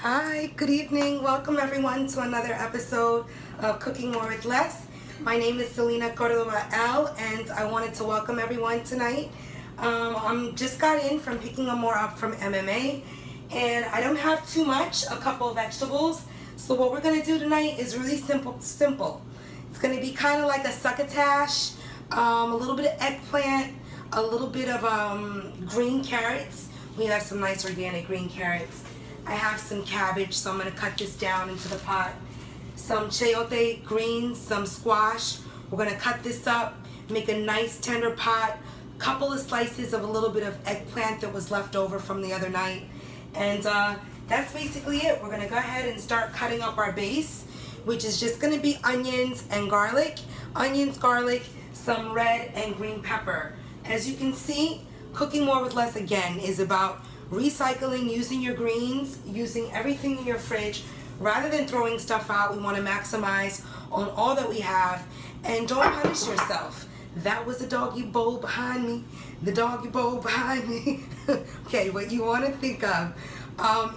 Hi, good evening. Welcome everyone to another episode of Cooking More with Less. My name is Celina Cordoba L, and I wanted to welcome everyone tonight. I'm just got in from picking more up from MMA, and I don't have too much, a couple of vegetables. So what we're gonna do tonight is really simple. It's gonna be kind of like a succotash, a little bit of eggplant, a little bit of green carrots. We have some nice organic green carrots. I have some cabbage, so I'm going to cut this down into the pot. Some chayote greens, some squash. We're going to cut this up, make a nice tender pot, couple of slices of a little bit of eggplant that was left over from the other night. And that's basically it. We're going to go ahead and start cutting up our base, which is just going to be onions and garlic. Onions, garlic, some red and green pepper. As you can see, Cooking More with Less again is about recycling, using your greens, using everything in your fridge. Rather than throwing stuff out, we want to maximize on all that we have, and don't punish yourself. That was the doggy bowl behind me. The doggy bowl behind me. Okay, what you want to think of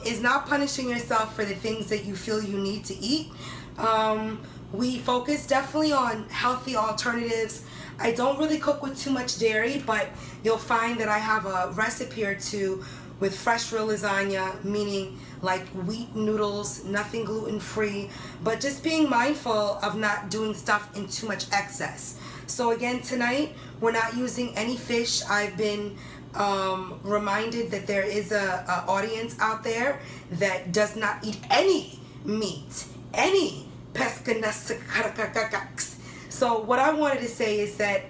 is not punishing yourself for the things that you feel you need to eat. We focus definitely on healthy alternatives. I don't really cook with too much dairy, but you'll find that I have a recipe or two with fresh real lasagna, meaning like wheat noodles, nothing gluten-free, but just being mindful of not doing stuff in too much excess. So again, tonight, we're not using any fish. I've been reminded that there is a audience out there that does not eat any meat, any pescanus. So what I wanted to say is that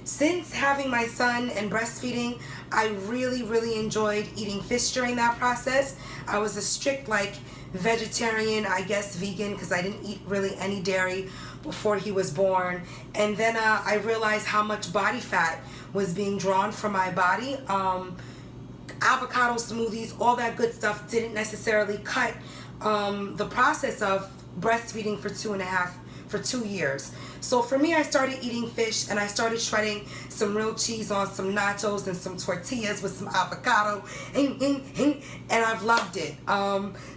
since having my son and breastfeeding, I really enjoyed eating fish during that process. I was a strict vegetarian, I guess vegan, because I didn't eat really any dairy before he was born. And then I realized how much body fat was being drawn from my body. Avocado smoothies, all that good stuff didn't necessarily cut the process of breastfeeding for 2 years. So for me, I started eating fish, and I started shredding some real cheese on some nachos and some tortillas with some avocado, and I've loved it.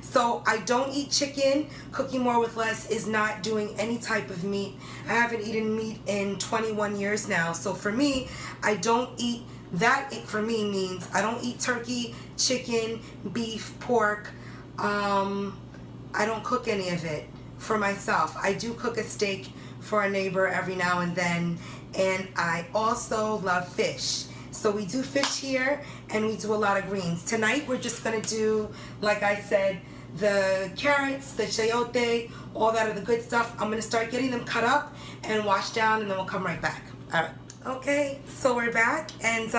So I don't eat chicken. Cooking More with Less is not doing any type of meat. I haven't eaten meat in 21 years now. So for me, I don't eat that. It for me means I don't eat turkey, chicken, beef, pork. I don't cook any of it for myself. I do cook a steak for a neighbor every now and then, and I also love fish. So we do fish here, and we do a lot of greens. Tonight we're just gonna do, like I said, the carrots, the chayote, all that other good stuff. I'm gonna start getting them cut up and washed down, and then we'll come right back. All right. Okay, so we're back, and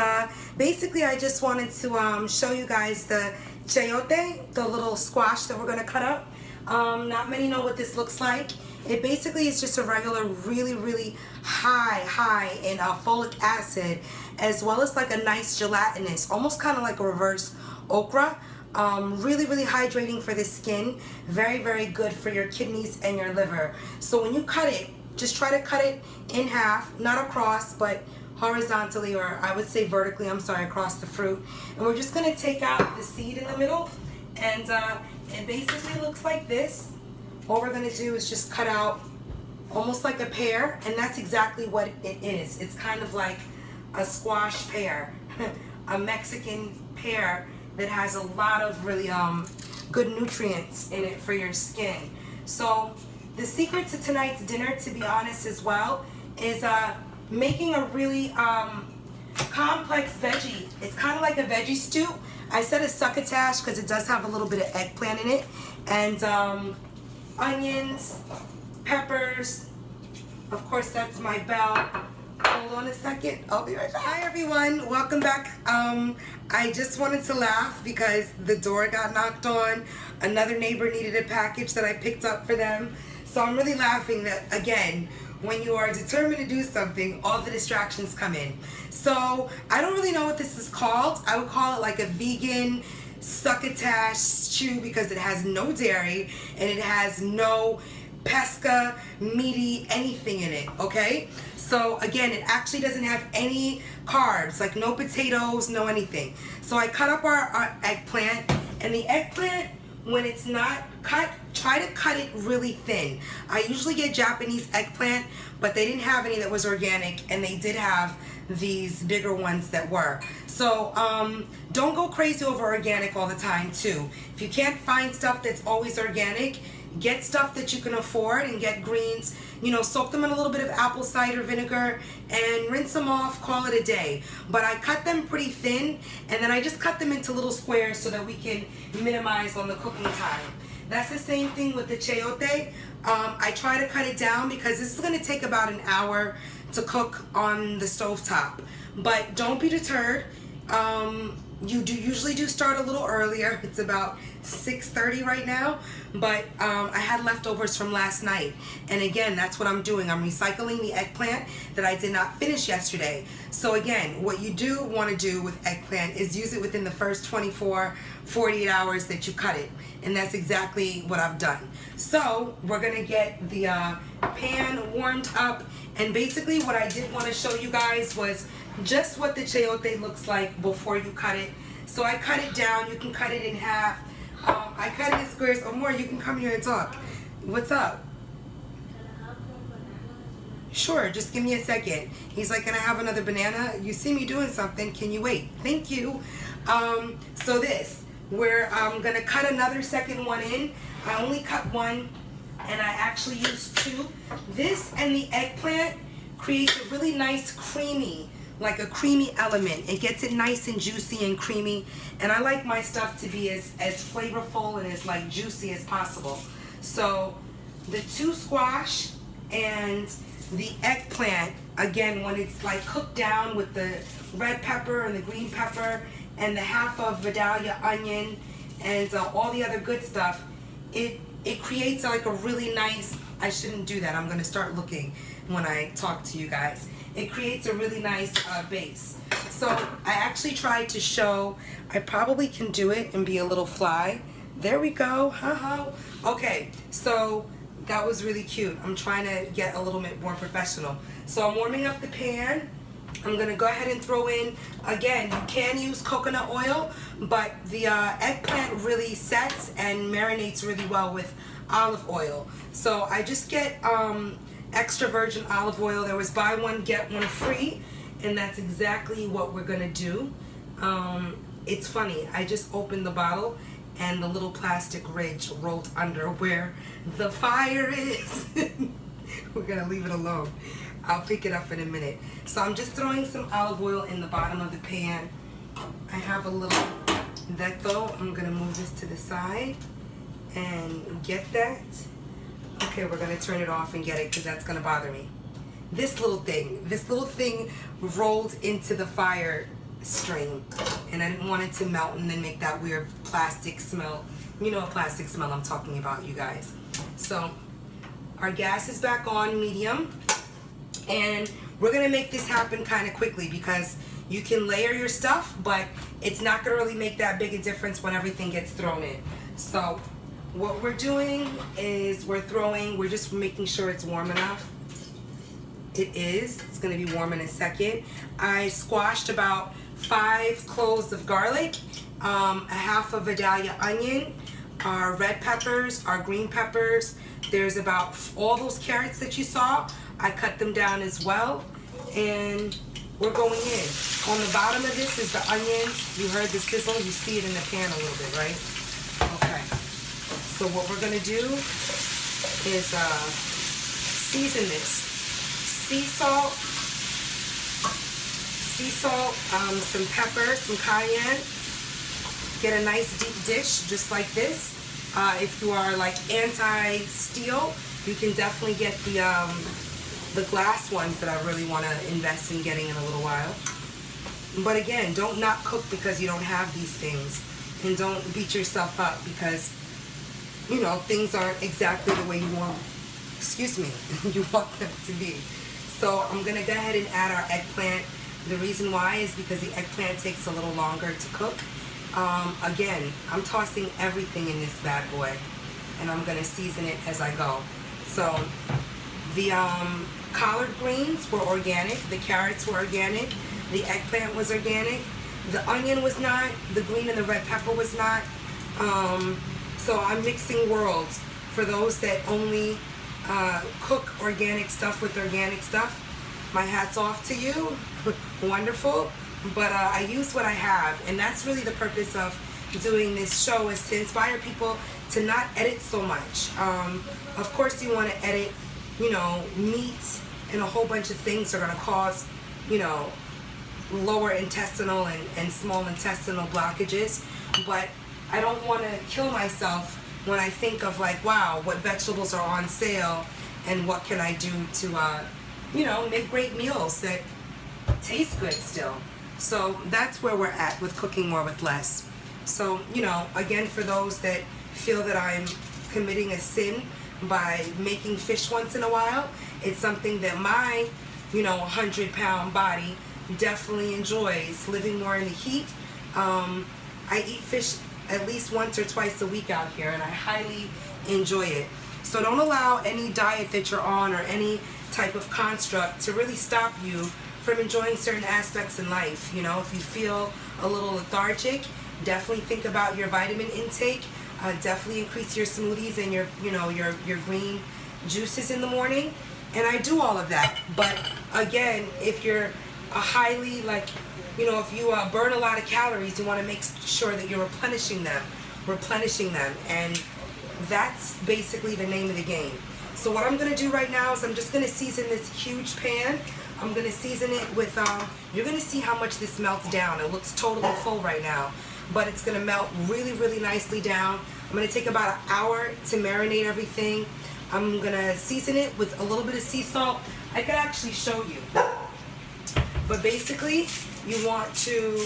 basically I just wanted to show you guys the chayote, the little squash that we're gonna cut up. Not many know what this looks like. It basically is just a regular, really high in folic acid, as well as like a nice gelatinous, almost kind of like a reverse okra. Really hydrating for the skin. Very good for your kidneys and your liver. So when you cut it, just try to cut it in half, not across, but horizontally, or I would say vertically, I'm sorry, across the fruit. And we're just gonna take out the seed in the middle, and it basically looks like this. All we're gonna do is just cut out almost like a pear, and that's exactly what it is. It's kind of like a squash pear, a Mexican pear that has a lot of really good nutrients in it for your skin. So the secret to tonight's dinner, to be honest as well, is making a really complex veggie. It's kind of like a veggie stew. I said a succotash because it does have a little bit of eggplant in it, and onions, peppers. Of course, that's my bell. Hold on a second. I'll be right back. Hi, everyone. Welcome back. I just wanted to laugh because the door got knocked on. Another neighbor needed a package that I picked up for them. So I'm really laughing that, again, when you are determined to do something, all the distractions come in. So I don't really know what this is called. I would call it like a vegan succotash stew because it has no dairy and it has no pesca, meaty, anything in it, okay? So again, it actually doesn't have any carbs, like no potatoes, no anything. So I cut up our eggplant, and the eggplant when it's not cut, try to cut it really thin. I usually get Japanese eggplant, but they didn't have any that was organic, and they did have these bigger ones that were. So don't go crazy over organic all the time too. If you can't find stuff that's always organic, get stuff that you can afford and get greens. You know, soak them in a little bit of apple cider vinegar and rinse them off, call it a day. But I cut them pretty thin, and then I just cut them into little squares so that we can minimize on the cooking time. That's the same thing with the chayote. I try to cut it down because this is going to take about an hour to cook on the stovetop. But don't be deterred. You usually start a little earlier. It's about 6:30 right now, but I had leftovers from last night, and again, that's what I'm doing. I'm recycling the eggplant that I did not finish yesterday. So again, what you do want to do with eggplant is use it within the first 48 hours that you cut it, and that's exactly what I've done. So we're gonna get the pan warmed up, and basically what I did want to show you guys was just what the chayote looks like before you cut it. So I cut it down. You can cut it in half. I cut it in squares. Or more, you can come here and talk. What's up? Sure, just give me a second. He's like, can I have another banana? You see me doing something. Can you wait? Thank you. So this, where I'm going to cut another second one in. I only cut one, and I actually used two. This and the eggplant creates a really nice creamy, like a creamy element. It gets it nice and juicy and creamy, and I like my stuff to be as flavorful and as like juicy as possible. So the two squash and the eggplant, again, when it's like cooked down with the red pepper and the green pepper and the half of Vidalia onion and all the other good stuff, it creates like a really nice, I shouldn't do that, I'm gonna start looking when I talk to you guys. It creates a really nice base. So I actually tried to show, I probably can do it and be a little fly. There we go, haha. Okay, so that was really cute. I'm trying to get a little bit more professional. So I'm warming up the pan. I'm gonna go ahead and throw in, again, you can use coconut oil, but the eggplant really sets and marinates really well with olive oil. So I just get extra virgin olive oil. There was buy one, get one free, and that's exactly what we're gonna do. It's funny, I just opened the bottle and the little plastic ridge rolled under where the fire is. We're gonna leave it alone. I'll pick it up in a minute. So I'm just throwing some olive oil in the bottom of the pan. I have a little detto. I'm gonna move this to the side and get that. Okay, we're gonna turn it off and get it because that's gonna bother me. This little thing rolled into the fire stream, and I didn't want it to melt and then make that weird plastic smell. You know what plastic smell I'm talking about, you guys. So our gas is back on medium, and we're gonna make this happen kind of quickly because you can layer your stuff, but it's not gonna really make that big a difference when everything gets thrown in. So what we're doing is we're just making sure it's warm enough. It is. It's going to be warm in a second. I squashed about 5 cloves of garlic, a half of Vidalia onion, our red peppers, our green peppers. There's about all those carrots that you saw. I cut them down as well, and we're going in. On the bottom of this is the onions. You heard the sizzle. You see it in the pan a little bit, right? Okay. So what we're going to do is season this. Sea salt, some pepper, some cayenne. Get a nice deep dish just like this. If you are like anti-steel, you can definitely get the glass ones that I really want to invest in getting in a little while. But again, don't not cook because you don't have these things, and don't beat yourself up because, you know, things aren't exactly the way you want, you want them to be. So I'm gonna go ahead and add our eggplant. The reason why is because the eggplant takes a little longer to cook. Again, I'm tossing everything in this bad boy, and I'm gonna season it as I go. So the collard greens were organic, the carrots were organic, the eggplant was organic, the onion was not, the green and the red pepper was not. So I'm mixing worlds. For those that only cook organic stuff with organic stuff, my hat's off to you. Wonderful. But I use what I have, and that's really the purpose of doing this show, is to inspire people to not edit so much. Of course you want to edit, you know, meats and a whole bunch of things are going to cause, you know, lower intestinal and small intestinal blockages, but I don't want to kill myself when I think of like, wow, what vegetables are on sale and what can I do to, you know, make great meals that taste good still. So that's where we're at with cooking more with less. So, you know, again, for those that feel that I'm committing a sin by making fish once in a while, it's something that my, you know, 100-pound body definitely enjoys, living more in the heat. I eat fish at least once or twice a week out here, and I highly enjoy it. So don't allow any diet that you're on or any type of construct to really stop you from enjoying certain aspects in life. You know, if you feel a little lethargic, definitely think about your vitamin intake. Definitely increase your smoothies and your, you know, your green juices in the morning. And I do all of that. But again, if you're a highly, like, you know, if you burn a lot of calories, you want to make sure that you're replenishing them. And that's basically the name of the game. So what I'm going to do right now is I'm just going to season this huge pan. I'm going to season it with, you're going to see how much this melts down. It looks totally full right now, but it's going to melt really, really nicely down. I'm going to take about an hour to marinate everything. I'm going to season it with a little bit of sea salt. I could actually show you. But basically, you want to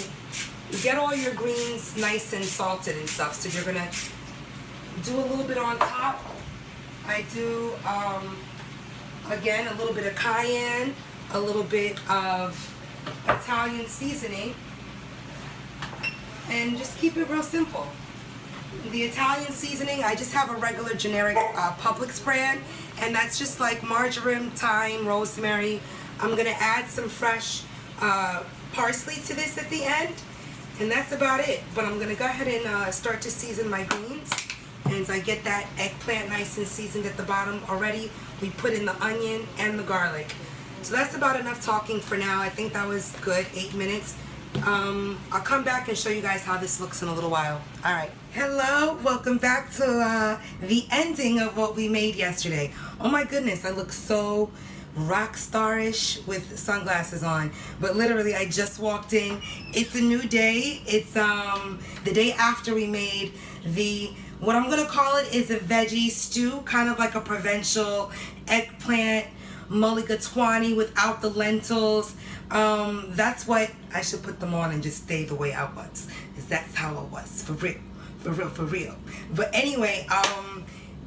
get all your greens nice and salted and stuff. So you're going to do a little bit on top. I do, again, a little bit of cayenne, a little bit of Italian seasoning, and just keep it real simple. The Italian seasoning, I just have a regular generic Publix brand, and that's just like marjoram, thyme, rosemary. I'm gonna add some fresh parsley to this at the end, and that's about it. But I'm gonna go ahead and start to season my greens. And I get that eggplant nice and seasoned at the bottom already. We put in the onion and the garlic. So that's about enough talking for now. I think that was good, 8 minutes. I'll come back and show you guys how this looks in a little while. All right. Hello, welcome back to the ending of what we made yesterday. Oh my goodness, I look so rock starish with sunglasses on, but literally I just walked in. It's a new day. It's the day after we made the, what I'm gonna call it is a veggie stew, kind of like a provincial eggplant mulligatawny without the lentils. That's what I should put them on and just stay the way I was, because that's how I was, for real. But anyway,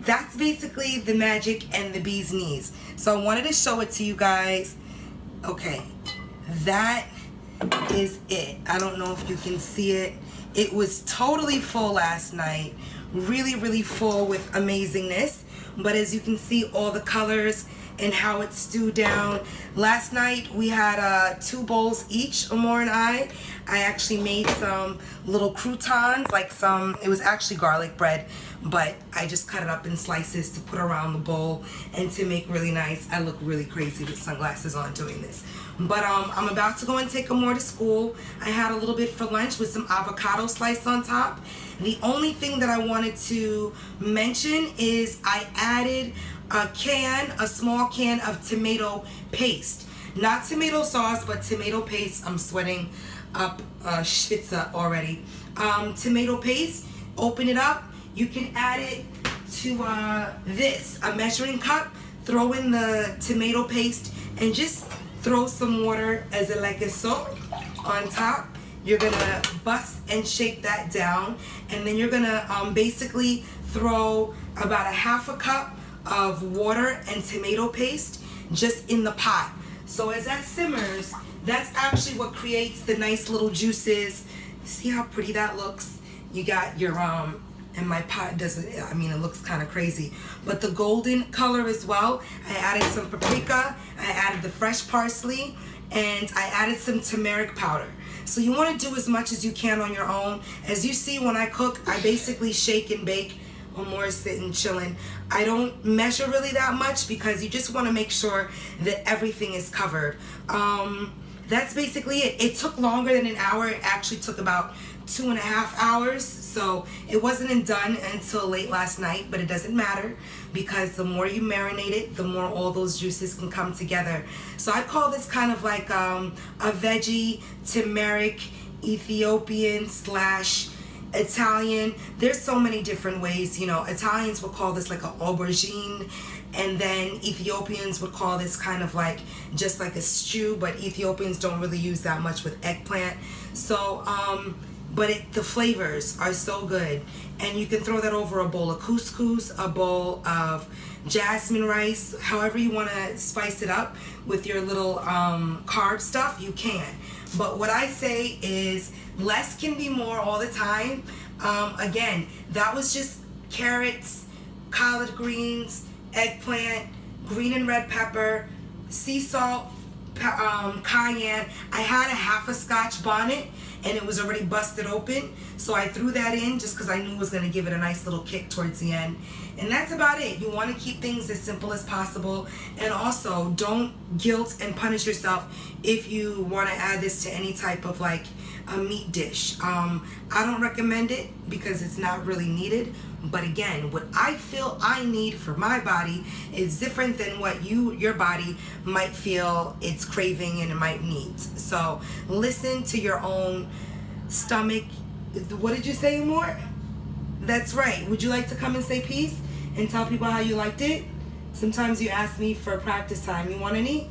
that's basically the magic and the bee's knees. So I wanted to show it to you guys. Okay, that is it. I don't know if you can see it. It was totally full last night. Really, really full with amazingness. But as you can see, all the colors and how it stewed down. Last night we had 2 bowls each, Amor and I. I actually made some little croutons, like some, it was actually garlic bread, but I just cut it up in slices to put around the bowl and to make really nice. I look really crazy with sunglasses on doing this. But I'm about to go and take Amor to school. I had a little bit for lunch with some avocado sliced on top. The only thing that I wanted to mention is I added a small can of tomato paste. Not tomato sauce, but tomato paste. I'm sweating up schwitzer already. Tomato paste, open it up. You can add it to this, a measuring cup. Throw in the tomato paste and just throw some water as a like so on top. You're gonna bust and shake that down, and then you're gonna basically throw about a half a cup of water and tomato paste just in the pot. So as that simmers, that's actually what creates the nice little juices. See how pretty that looks? You got your and my pot doesn't, I mean, it looks kind of crazy, but the golden color as well. I added some paprika, I added the fresh parsley, and I added some turmeric powder. So you want to do as much as you can on your own. As you see, when I cook, I basically shake and bake or more sitting chilling. I don't measure really that much because you just want to make sure that everything is covered. That's basically it. It took longer than an hour. It actually took about 2.5 hours, so it wasn't done until late last night, but it doesn't matter because the more you marinate it, the more all those juices can come together. So I call this kind of like a veggie turmeric Ethiopian slash Italian. There's so many different ways. You know, Italians would call this like an aubergine, and then Ethiopians would call this kind of like just like a stew, but Ethiopians don't really use that much with eggplant. So but the flavors are so good, and you can throw that over a bowl of couscous, a bowl of jasmine rice, however you want to spice it up with your little carb stuff, you can. But what I say is less can be more all the time. Again, that was just carrots, collard greens, eggplant, green and red pepper, sea salt, cayenne. I had a half a Scotch bonnet and it was already busted open, so I threw that in just because I knew it was going to give it a nice little kick towards the end. And that's about it. You want to keep things as simple as possible, and also don't guilt and punish yourself if you want to add this to any type of like a meat dish. I don't recommend it because it's not really needed, but again, what I feel I need for my body is different than what your body might feel it's craving and it might need. So listen to your own stomach. What did you say, more? That's right. Would you like to come and say peace and tell people how you liked it? Sometimes you ask me for practice time. You want any?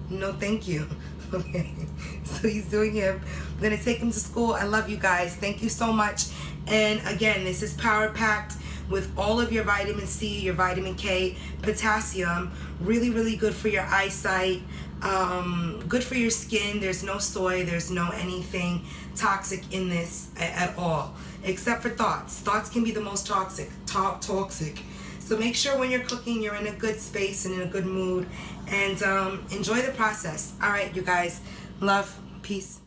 No, thank you. Okay, so he's doing him. I'm gonna take him to school. I love you guys. Thank you so much. And again, this is power packed with all of your vitamin C, your vitamin K, potassium. Really, really good for your eyesight. Good for your skin. There's no soy. There's no anything toxic in this at all, except for thoughts. Thoughts can be the most toxic. So make sure when you're cooking, you're in a good space and in a good mood, and enjoy the process. All right, you guys. Love. Peace.